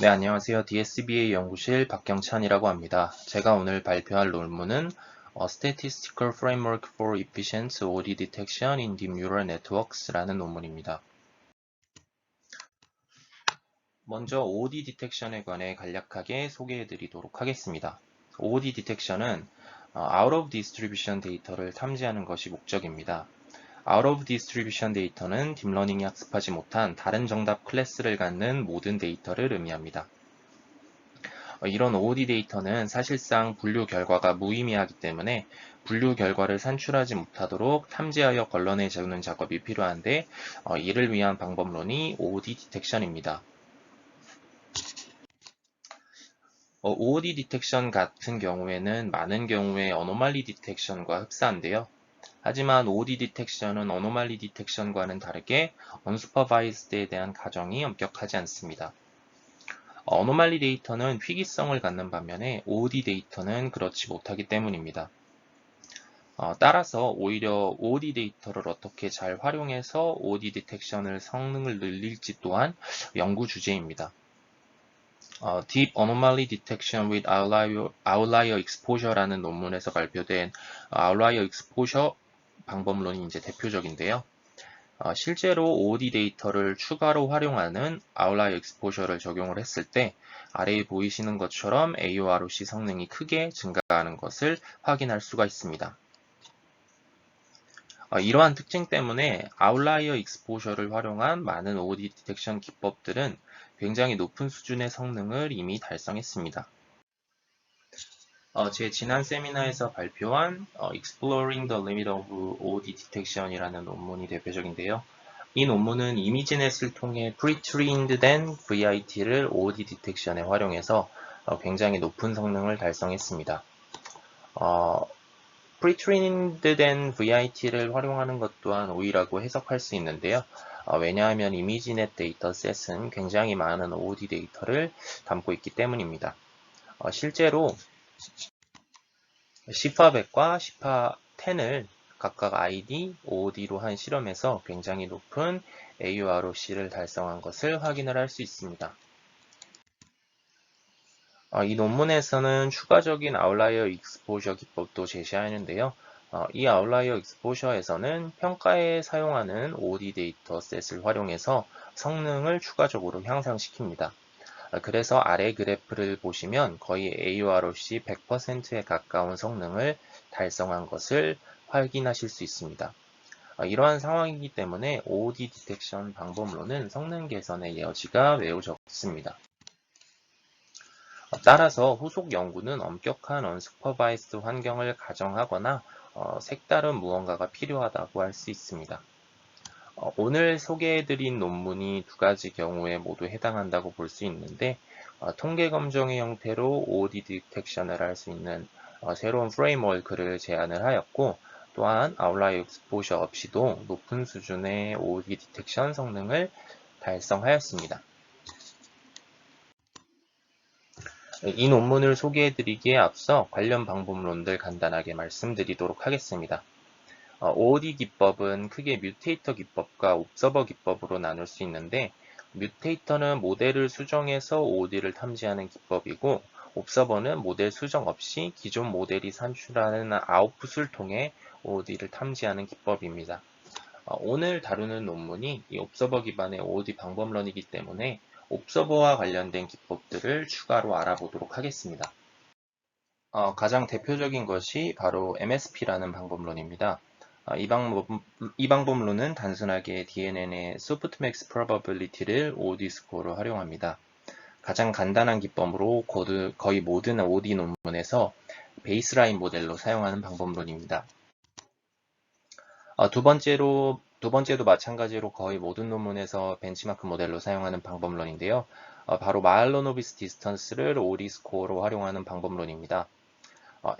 네, 안녕하세요. DSBA 연구실 박경찬이라고 합니다. 제가 오늘 발표할 논문은 Statistical Framework for Efficient OD Detection in Deep Neural Networks라는 논문입니다. 먼저 OD 디텍션에 관해 간략하게 소개해 드리도록 하겠습니다. OD 디텍션은 Out of Distribution 데이터를 탐지하는 것이 목적입니다. Out of Distribution 데이터는 딥러닝이 학습하지 못한 다른 정답 클래스를 갖는 모든 데이터를 의미합니다. 이런 OOD 데이터는 사실상 분류 결과가 무의미하기 때문에 분류 결과를 산출하지 못하도록 탐지하여 걸러내 주는 작업이 필요한데 이를 위한 방법론이 OOD 디텍션입니다. OOD 디텍션 같은 경우에는 많은 경우에 어노말리 디텍션과 흡사한데요. 하지만 OOD 디텍션은 어노말리 디텍션과는 다르게 언슈퍼바이즈드에 대한 가정이 엄격하지 않습니다. 어노말리 데이터는 희귀성을 갖는 반면에 OOD 데이터는 그렇지 못하기 때문입니다. 따라서 오히려 OOD 데이터를 어떻게 잘 활용해서 OOD 디텍션을 성능을 늘릴지 또한 연구 주제입니다. Deep Anomaly Detection with Outlier Exposure라는 논문에서 발표된 Outlier Exposure 방법론이 이제 대표적인데요. 실제로 OOD 데이터를 추가로 활용하는 Outlier Exposure를 적용을 했을 때 아래에 보이시는 것처럼 AORC 성능이 크게 증가하는 것을 확인할 수가 있습니다. 이러한 특징 때문에 Outlier Exposure를 활용한 많은 OOD 디텍션 기법들은 굉장히 높은 수준의 성능을 이미 달성했습니다. 제 지난 세미나에서 발표한 Exploring the Limit of OOD Detection이라는 논문이 대표적인데요. 이 논문은 이미지넷을 통해 pre-trained 된 VIT를 OOD 디텍션에 활용해서 굉장히 높은 성능을 달성했습니다. pre-trained 된 VIT를 활용하는 것 또한 오이라고 해석할 수 있는데요. 왜냐하면 이미지넷 데이터셋은 굉장히 많은 OOD 데이터를 담고 있기 때문입니다. 실제로 시파100과 시파10을 각각 ID, OOD로 한 실험에서 굉장히 높은 AUROC를 달성한 것을 확인을 할 수 있습니다. 이 논문에서는 추가적인 아웃라이어 익스포저 기법도 제시하는데요. 이 아웃라이어 익스포저에서는 평가에 사용하는 OOD 데이터셋을 활용해서 성능을 추가적으로 향상시킵니다. 그래서 아래 그래프를 보시면 거의 AUROC 100%에 가까운 성능을 달성한 것을 확인하실 수 있습니다. 이러한 상황이기 때문에 OOD 디텍션 방법론은 성능 개선의 여지가 매우 적습니다. 따라서 후속 연구는 엄격한 언슈퍼바이스드 환경을 가정하거나 색다른 무언가가 필요하다고 할 수 있습니다. 오늘 소개해드린 논문이 두 가지 경우에 모두 해당한다고 볼 수 있는데 통계 검정의 형태로 OOD 디텍션을 할 수 있는 새로운 프레임워크를 제안을 하였고 또한 아웃라이어 익스포저 없이도 높은 수준의 OOD 디텍션 성능을 달성하였습니다. 이 논문을 소개해드리기에 앞서 관련 방법론들 간단하게 말씀드리도록 하겠습니다. OOD 기법은 크게 뮤테이터 기법과 옵서버 기법으로 나눌 수 있는데 뮤테이터는 모델을 수정해서 OOD를 탐지하는 기법이고 옵서버는 모델 수정 없이 기존 모델이 산출하는 아웃풋을 통해 OOD를 탐지하는 기법입니다. 오늘 다루는 논문이 이 옵서버 기반의 OOD 방법론이기 때문에 옵서버와 관련된 기법들을 추가로 알아보도록 하겠습니다. 가장 대표적인 것이 바로 MSP라는 방법론입니다. 이 방법론은 단순하게 DNN의 softmax probability를 OOD 스코어로 활용합니다. 가장 간단한 기법으로 거의 모든 OOD 논문에서 베이스라인 모델로 사용하는 방법론입니다. 두 번째도 마찬가지로 거의 모든 논문에서 벤치마크 모델로 사용하는 방법론인데요. 바로 마할로노비스 디스턴스를 OOD 스코어로 활용하는 방법론입니다.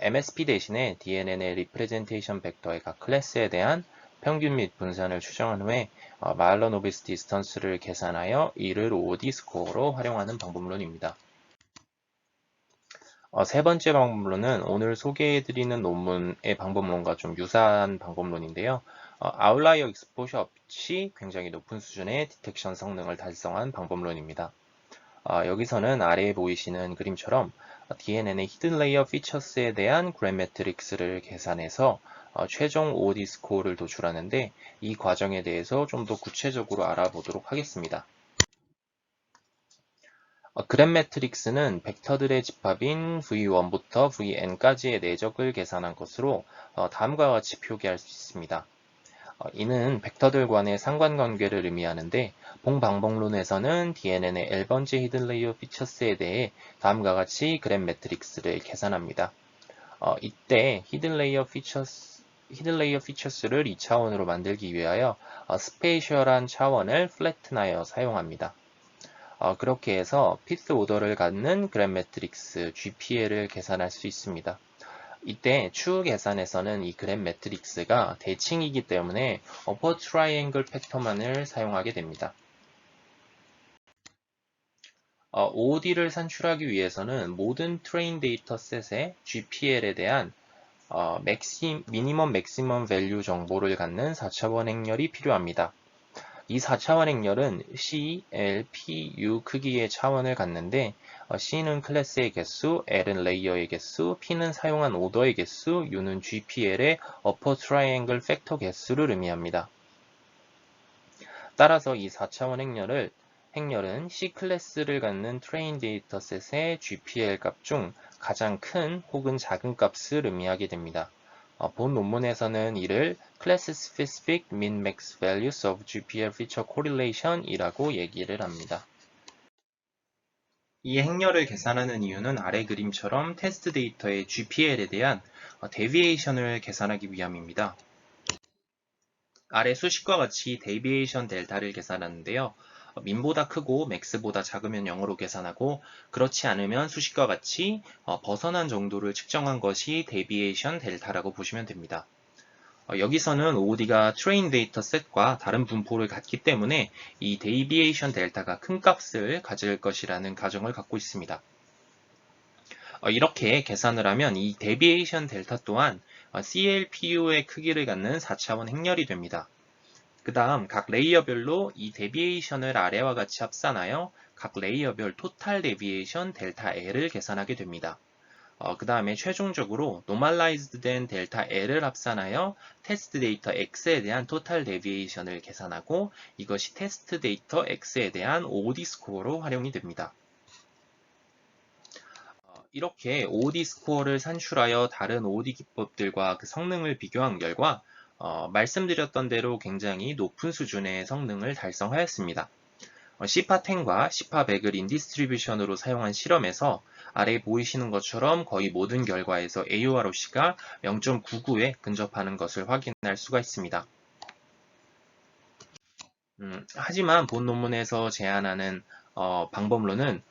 MSP 대신에 DNN의 리프레젠테이션 벡터의 각 클래스에 대한 평균 및 분산을 추정한 후에 마할로노비스 디스턴스를 계산하여 이를 OOD 스코어로 활용하는 방법론입니다. 세 번째 방법론은 오늘 소개해드리는 논문의 방법론과 좀 유사한 방법론인데요. 아웃라이어 익스포셔 없이 굉장히 높은 수준의 디텍션 성능을 달성한 방법론입니다. 여기서는 아래에 보이시는 그림처럼 DNN의 히든 레이어 피처스에 대한 그램 매트릭스를 계산해서 최종 OOD 스코어를 도출하는데 이 과정에 대해서 좀 더 구체적으로 알아보도록 하겠습니다. 그램 매트릭스는 벡터들의 집합인 V1부터 Vn까지의 내적을 계산한 것으로 다음과 같이 표기할 수 있습니다. 이는 벡터들 간의 상관관계를 의미하는데 본 방법론에서는 DNN의 L번째 히든 레이어 피처스에 대해 다음과 같이 그램 매트릭스를 계산합니다. 이때 히든 레이어 피처스를 2차원으로 만들기 위하여 스페이셜한 차원을 플래튼하여 사용합니다. 그렇게 해서 피스 오더를 갖는 그램 매트릭스 GPL을 계산할 수 있습니다. 이때 추후 계산에서는 이 그램 매트릭스가 대칭이기 때문에 어퍼 트라이앵글 팩터만을 사용하게 됩니다. OOD를 산출하기 위해서는 모든 트레인 데이터 셋의 GPL에 대한 미니멈 맥시멈 밸류 정보를 갖는 4차원 행렬이 필요합니다. 이 4차원 행렬은 C, L, P, U 크기의 차원을 갖는데 C는 클래스의 개수, L은 레이어의 개수, P는 사용한 오더의 개수, U는 GPL의 어퍼 트라이앵글 팩터 개수를 의미합니다. 따라서 이 4차원 행렬은 C 클래스를 갖는 트레인 데이터셋의 GPL 값 중 가장 큰 혹은 작은 값을 의미하게 됩니다. 본 논문에서는 이를 Class Specific Min-Max Values of GPL Feature Correlation 이라고 얘기를 합니다. 이 행렬을 계산하는 이유는 아래 그림처럼 테스트 데이터의 GPL에 대한 데비에이션을 계산하기 위함입니다. 아래 수식과 같이 데비에이션 델타를 계산하는데요. 민보다 크고 맥스보다 작으면 0으로 계산하고 그렇지 않으면 수식과 같이 벗어난 정도를 측정한 것이 데비에이션 델타라고 보시면 됩니다. 여기서는 OOD가 트레인 데이터 셋과 다른 분포를 갖기 때문에 이 데비에이션 델타가 큰 값을 가질 것이라는 가정을 갖고 있습니다. 이렇게 계산을 하면 이 데비에이션 델타 또한 CLPU의 크기를 갖는 4차원 행렬이 됩니다. 그 다음 각 레이어별로 이 데비에이션을 아래와 같이 합산하여 각 레이어별 토탈 데비에이션 델타 L을 계산하게 됩니다. 그 다음에 최종적으로 normalized 된 델타 L을 합산하여 테스트 데이터 X에 대한 토탈 데비에이션을 계산하고 이것이 테스트 데이터 X에 대한 OOD 스코어로 활용이 됩니다. 이렇게 OOD 스코어를 산출하여 다른 OOD 기법들과 그 성능을 비교한 결과 말씀드렸던 대로 굉장히 높은 수준의 성능을 달성하였습니다. 시파10과 시파100을 인디스트리뷰션으로 사용한 실험에서 아래 보이시는 것처럼 거의 모든 결과에서 AUROC가 0.99에 근접하는 것을 확인할 수가 있습니다. 하지만 본 논문에서 제안하는 방법론은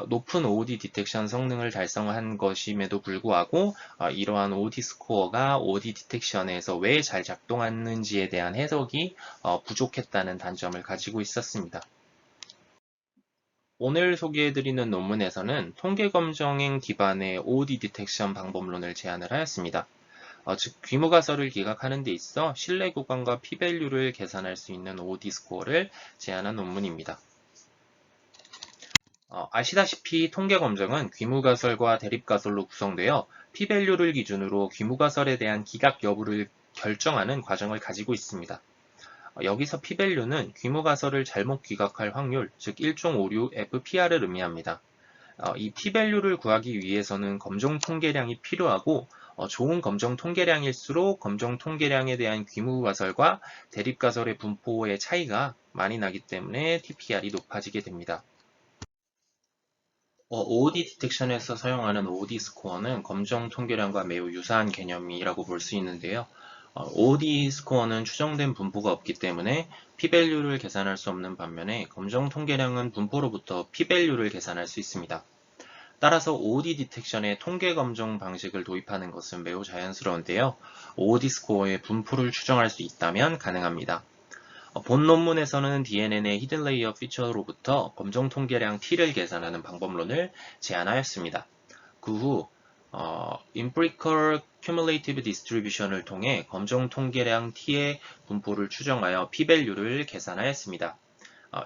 높은 OOD 디텍션 성능을 달성한 것임에도 불구하고 이러한 OOD 스코어가 OOD 디텍션에서 왜 잘 작동하는지에 대한 해석이 부족했다는 단점을 가지고 있었습니다. 오늘 소개해드리는 논문에서는 통계검정행 기반의 OOD 디텍션 방법론을 제안을 하였습니다. 즉 귀무가설을 기각하는 데 있어 신뢰 구간과 p-밸류를 계산할 수 있는 OOD 스코어를 제안한 논문입니다. 아시다시피 통계검정은 귀무가설과 대립가설로 구성되어 p-밸류를 기준으로 귀무가설에 대한 기각 여부를 결정하는 과정을 가지고 있습니다. 여기서 p-밸류는 귀무가설을 잘못 기각할 확률, 즉 1.56 FPR을 의미합니다. 이 p-밸류를 구하기 위해서는 검정 통계량이 필요하고 좋은 검정 통계량일수록 검정 통계량에 대한 귀무가설과 대립가설의 분포의 차이가 많이 나기 때문에 TPR이 높아지게 됩니다. OOD 디텍션에서 사용하는 OOD 스코어는 검정 통계량과 매우 유사한 개념이라고 볼 수 있는데요. OOD 스코어는 추정된 분포가 없기 때문에 p-밸류를 계산할 수 없는 반면에 검정 통계량은 분포로부터 p-밸류를 계산할 수 있습니다. 따라서 OOD 디텍션에 통계 검정 방식을 도입하는 것은 매우 자연스러운데요. OOD 스코어의 분포를 추정할 수 있다면 가능합니다. 본 논문에서는 DNN의 히든 레이어 피처로부터 검정 통계량 T를 계산하는 방법론을 제안하였습니다. 그 후 empirical cumulative distribution을 통해 검정 통계량 T의 분포를 추정하여 p-밸류를 계산하였습니다.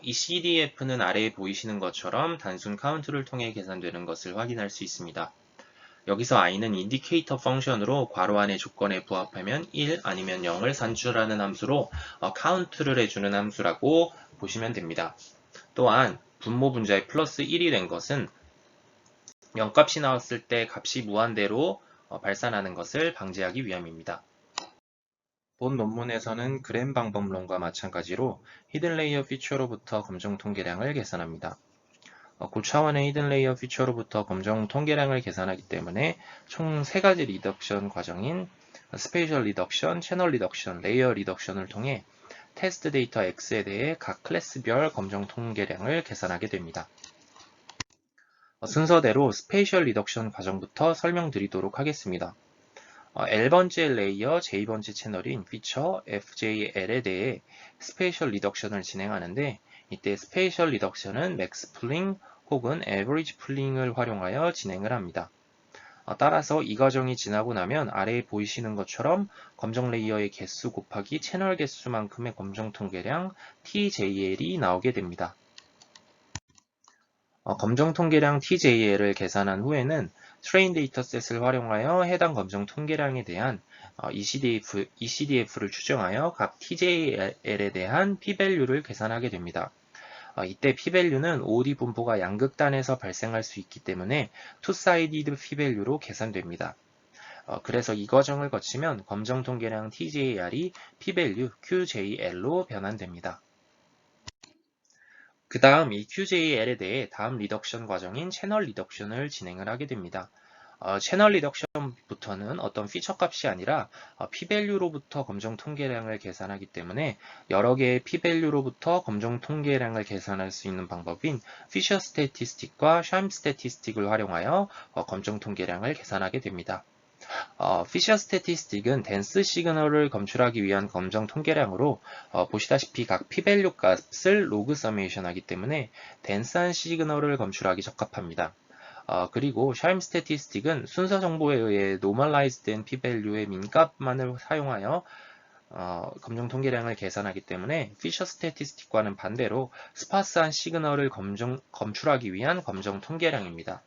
이 CDF는 아래에 보이시는 것처럼 단순 카운트를 통해 계산되는 것을 확인할 수 있습니다. 여기서 i는 인디케이터 펑션으로 괄호 안의 조건에 부합하면 1 아니면 0을 산출하는 함수로 count를 해주는 함수라고 보시면 됩니다. 또한 분모 분자에 플러스 1이 된 것은 0값이 나왔을 때 값이 무한대로 발산하는 것을 방지하기 위함입니다. 본 논문에서는 그램 방법론과 마찬가지로 히든 레이어 피처로부터 검정 통계량을 계산합니다. 고차원의 히든 레이어 피처로부터 검정 통계량을 계산하기 때문에 총 3가지 리덕션 과정인 스페이셜 리덕션, 채널 리덕션, 레이어 리덕션을 통해 테스트 데이터 X에 대해 각 클래스별 검정 통계량을 계산하게 됩니다. 순서대로 스페이셜 리덕션 과정부터 설명드리도록 하겠습니다. L번째 레이어, J번째 채널인 피처 FJL에 대해 스페이셜 리덕션을 진행하는데 이때 스페이셜 리덕션은 맥스 풀링 혹은 에버리지 풀링을 활용하여 진행을 합니다. 따라서 이 과정이 지나고 나면 아래에 보이시는 것처럼 검정 레이어의 개수 곱하기 채널 개수만큼의 검정 통계량 TJL이 나오게 됩니다. 검정 통계량 TJL을 계산한 후에는 트레인 데이터셋을 활용하여 해당 검정 통계량에 대한 ECDF를 추정하여 각 TJL에 대한 p-value를 계산하게 됩니다. 이때 p-value는 OD 분포가 양극단에서 발생할 수 있기 때문에 two-sided p-value로 계산됩니다. 그래서 이 과정을 거치면 검정 통계량 TJR이 p-value QJL로 변환됩니다. 그 다음 이 QJL에 대해 다음 리덕션 과정인 채널 리덕션을 진행을 하게 됩니다. 채널 리덕션부터는 어떤 피처 값이 아니라 p-value로부터 검정 통계량을 계산하기 때문에 여러 개의 p-value로부터 검정 통계량을 계산할 수 있는 방법인 피셔 스태티스틱과 샤임 스태티스틱을 활용하여 검정 통계량을 계산하게 됩니다. 피셔 스태티스틱은 댄스 시그널을 검출하기 위한 검정 통계량으로 보시다시피 각 p-value 값을 로그 서메이션 하기 때문에 댄스한 시그널을 검출하기 적합합니다. 그리고 샤임 스태티스틱은 순서 정보에 의해 노멀라이즈 된 p-value의 민값만을 사용하여 검정 통계량을 계산하기 때문에 피셔 스태티스틱과는 반대로 스파스한 시그널을 검출하기 위한 검정 통계량입니다.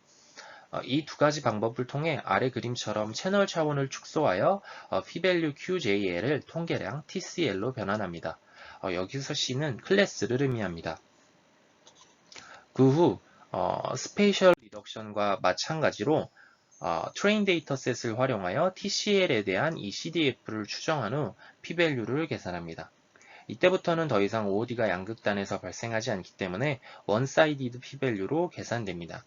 이 두 가지 방법을 통해 아래 그림처럼 채널 차원을 축소하여 p-value QJL을 통계량 TCL로 변환합니다. 여기서 C는 클래스를 의미합니다. 그 후 스페이셜 리덕션과 마찬가지로 트레인 데이터셋을 활용하여 TCL에 대한 ECDF를 추정한 후 p-value를 계산합니다. 이때부터는 더 이상 OOD가 양극단에서 발생하지 않기 때문에 one-sided p-value로 계산됩니다.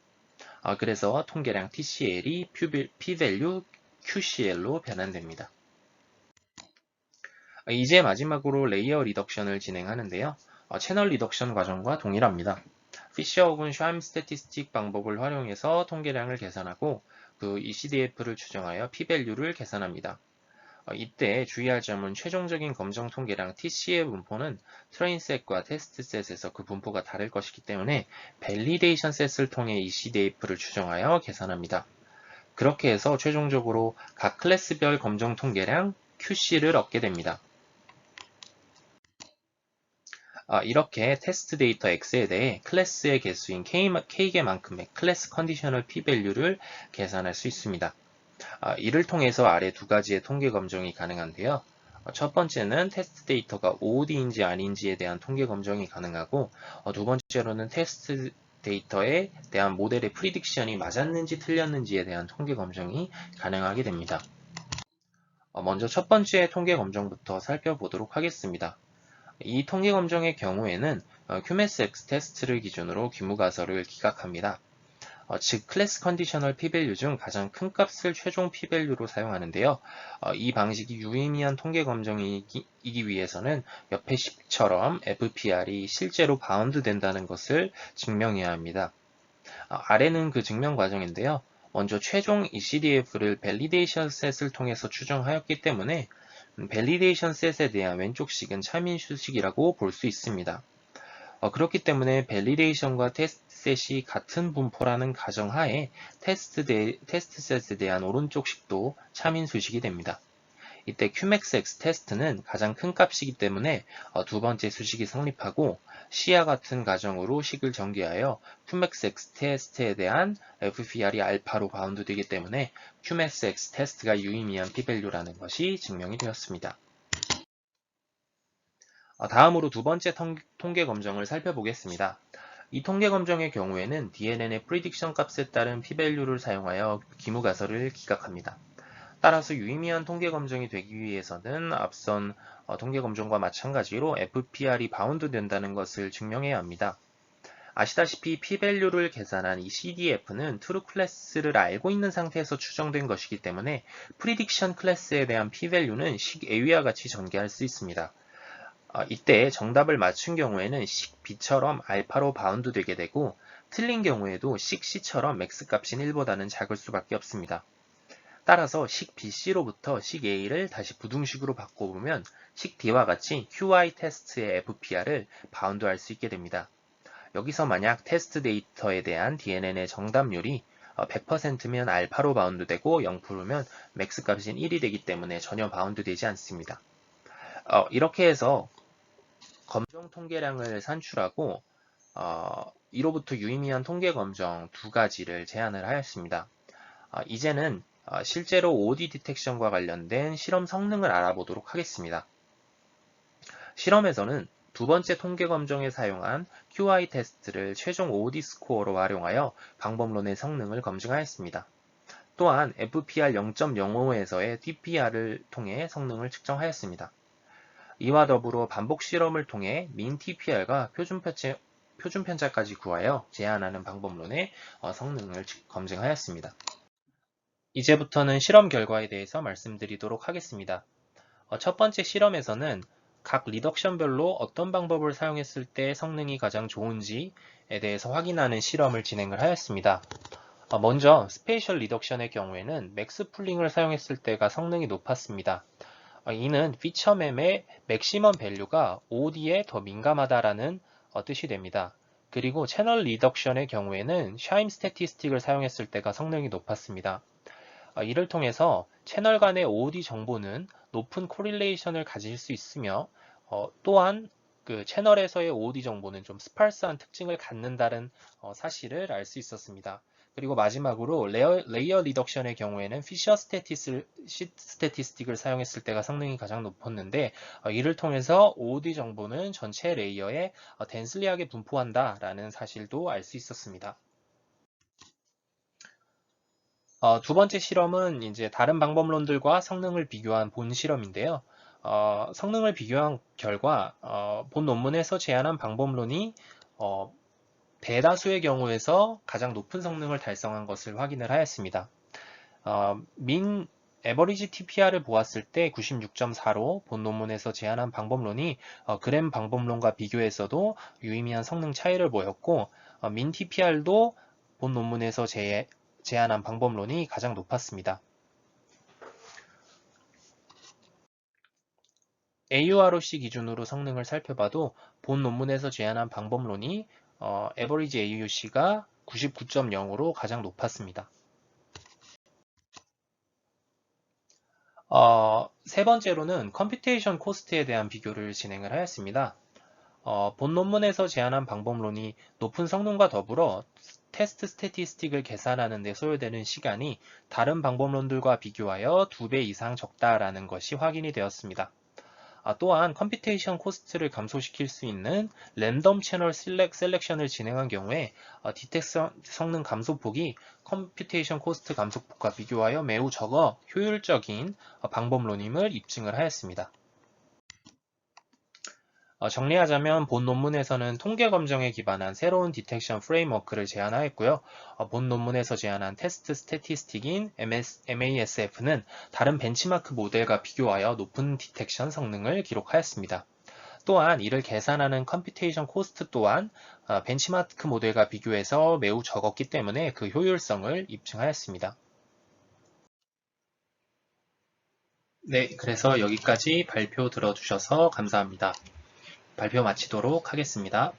그래서 통계량 TCL이 p-value QCL로 변환됩니다. 이제 마지막으로 레이어 리덕션을 진행하는데요. 채널 리덕션 과정과 동일합니다. 피셔 혹은 샤임 스태티스틱 방법을 활용해서 통계량을 계산하고 그 ECDF를 추정하여 p-value를 계산합니다. 이때 주의할 점은 최종적인 검정 통계량 TC의 분포는 트레인 셋과 테스트 셋에서 그 분포가 다를 것이기 때문에 밸리데이션 셋을 통해 ECDF를 추정하여 계산합니다. 그렇게 해서 최종적으로 각 클래스별 검정 통계량 QC를 얻게 됩니다. 이렇게 테스트 데이터 X에 대해 클래스의 개수인 K개만큼의 클래스 컨디셔널 p-value를 계산할 수 있습니다. 이를 통해서 아래 두 가지의 통계 검정이 가능한데요. 첫 번째는 테스트 데이터가 OOD인지 아닌지에 대한 통계 검정이 가능하고 두 번째로는 테스트 데이터에 대한 모델의 프리딕션이 맞았는지 틀렸는지에 대한 통계 검정이 가능하게 됩니다. 먼저 첫 번째 통계 검정부터 살펴보도록 하겠습니다. 이 통계 검정의 경우에는 QMSX 테스트를 기준으로 규모가설을 기각합니다. 즉 클래스 컨디셔널 p-value 중 가장 큰 값을 최종 p-value로 사용하는데요. 이 방식이 유의미한 통계 검정이기 위해서는 옆의 식처럼 FPR이 실제로 바운드 된다는 것을 증명해야 합니다. 아래는 그 증명 과정인데요. 먼저 최종 ECDF를 밸리데이션 셋을 통해서 추정하였기 때문에 밸리데이션 셋에 대한 왼쪽 식은 차민 수식이라고 볼 수 있습니다. 그렇기 때문에 밸리데이션과 테스트 셋이 같은 분포라는 가정하에 테스트 셋에 대한 오른쪽 식도 차민 수식이 됩니다. 이때 Qmax 테스트는 가장 큰 값이기 때문에 두 번째 수식이 성립하고 C와 같은 가정으로 식을 전개하여 Qmax 테스트에 대한 FPR이 알파로 바운드되기 때문에 Qmax 테스트가 유의미한 p-value라는 것이 증명이 되었습니다. 다음으로 두 번째 통계 검정을 살펴보겠습니다. 이 통계 검정의 경우에는 DNN의 프리딕션 값에 따른 p-value를 사용하여 기무가설을 기각합니다. 따라서 유의미한 통계 검정이 되기 위해서는 앞선 통계 검정과 마찬가지로 FPR이 바운드 된다는 것을 증명해야 합니다. 아시다시피 p-value를 계산한 이 CDF는 true 클래스를 알고 있는 상태에서 추정된 것이기 때문에 prediction 클래스에 대한 p-value는 식 A와 같이 전개할 수 있습니다. 이때 정답을 맞춘 경우에는 식 B처럼 알파로 바운드 되게 되고 틀린 경우에도 식 C처럼 맥스 값인 1보다는 작을 수밖에 없습니다. 따라서 식 BC로부터 식 A를 다시 부등식으로 바꿔보면 식 D와 같이 QI 테스트의 FPR을 바운드할 수 있게 됩니다. 여기서 만약 테스트 데이터에 대한 DNN의 정답률이 100%면 알파로 바운드되고 0%면 맥스 값인 1이 되기 때문에 전혀 바운드되지 않습니다. 이렇게 해서 검정 통계량을 산출하고 이로부터 유의미한 통계 검정 두 가지를 제안을 하였습니다. 이제는 실제로 OD 디텍션과 관련된 실험 성능을 알아보도록 하겠습니다. 실험에서는 두 번째 통계 검정에 사용한 QI 테스트를 최종 OD 스코어로 활용하여 방법론의 성능을 검증하였습니다. 또한 FPR 0.05에서의 DPR을 통해 성능을 측정하였습니다. 이와 더불어 반복 실험을 통해 민 TPR과 표준 편차까지 구하여 제안하는 방법론의 성능을 검증하였습니다. 이제부터는 실험 결과에 대해서 말씀드리도록 하겠습니다. 첫 번째 실험에서는 각 리덕션별로 어떤 방법을 사용했을 때 성능이 가장 좋은지에 대해서 확인하는 실험을 진행을 하였습니다. 먼저 스페이셜 리덕션의 경우에는 맥스 풀링을 사용했을 때가 성능이 높았습니다. 이는 피처맵의 맥시멈 밸류가 OD에 더 민감하다라는 뜻이 됩니다. 그리고 채널 리덕션의 경우에는 샤임 스태티스틱을 사용했을 때가 성능이 높았습니다. 이를 통해서 채널 간의 OD 정보는 높은 코릴레이션을 가질 수 있으며 또한 그 채널에서의 OD 정보는 좀 스팔스한 특징을 갖는다는 사실을 알 수 있었습니다. 그리고 마지막으로 레이어 리덕션의 경우에는 피셔 스태티스틱을 사용했을 때가 성능이 가장 높았는데 이를 통해서 OD 정보는 전체 레이어에 덴슬리하게 분포한다라는 사실도 알 수 있었습니다. 두 번째 실험은 이제 다른 방법론들과 성능을 비교한 본 실험인데요. 성능을 비교한 결과 본 논문에서 제안한 방법론이 대다수의 경우에서 가장 높은 성능을 달성한 것을 확인을 하였습니다. 민 에버리지 TPR을 보았을 때 96.4로 본 논문에서 제안한 방법론이 그램 방법론과 비교해서도 유의미한 성능 차이를 보였고 민 TPR도 본 논문에서 제안한 방법론이 가장 높았습니다. AUROC 기준으로 성능을 살펴봐도 본 논문에서 제안한 방법론이 Average AUC가 99.0으로 가장 높았습니다. 세 번째로는 컴퓨테이션 코스트에 대한 비교를 진행을 하였습니다. 본 논문에서 제안한 방법론이 높은 성능과 더불어 테스트 스태티스틱을 계산하는 데 소요되는 시간이 다른 방법론들과 비교하여 2배 이상 적다라는 것이 확인이 되었습니다. 또한 컴퓨테이션 코스트를 감소시킬 수 있는 랜덤 채널 셀렉션을 진행한 경우에 디텍션 성능 감소폭이 컴퓨테이션 코스트 감소폭과 비교하여 매우 적어 효율적인 방법론임을 입증을 하였습니다. 정리하자면 본 논문에서는 통계 검정에 기반한 새로운 디텍션 프레임워크를 제안하였고요. 본 논문에서 제안한 테스트 스태티스틱인 MASF는 다른 벤치마크 모델과 비교하여 높은 디텍션 성능을 기록하였습니다. 또한 이를 계산하는 컴퓨테이션 코스트 또한 벤치마크 모델과 비교해서 매우 적었기 때문에 그 효율성을 입증하였습니다. 네, 그래서 여기까지 발표 들어주셔서 감사합니다. 발표 마치도록 하겠습니다.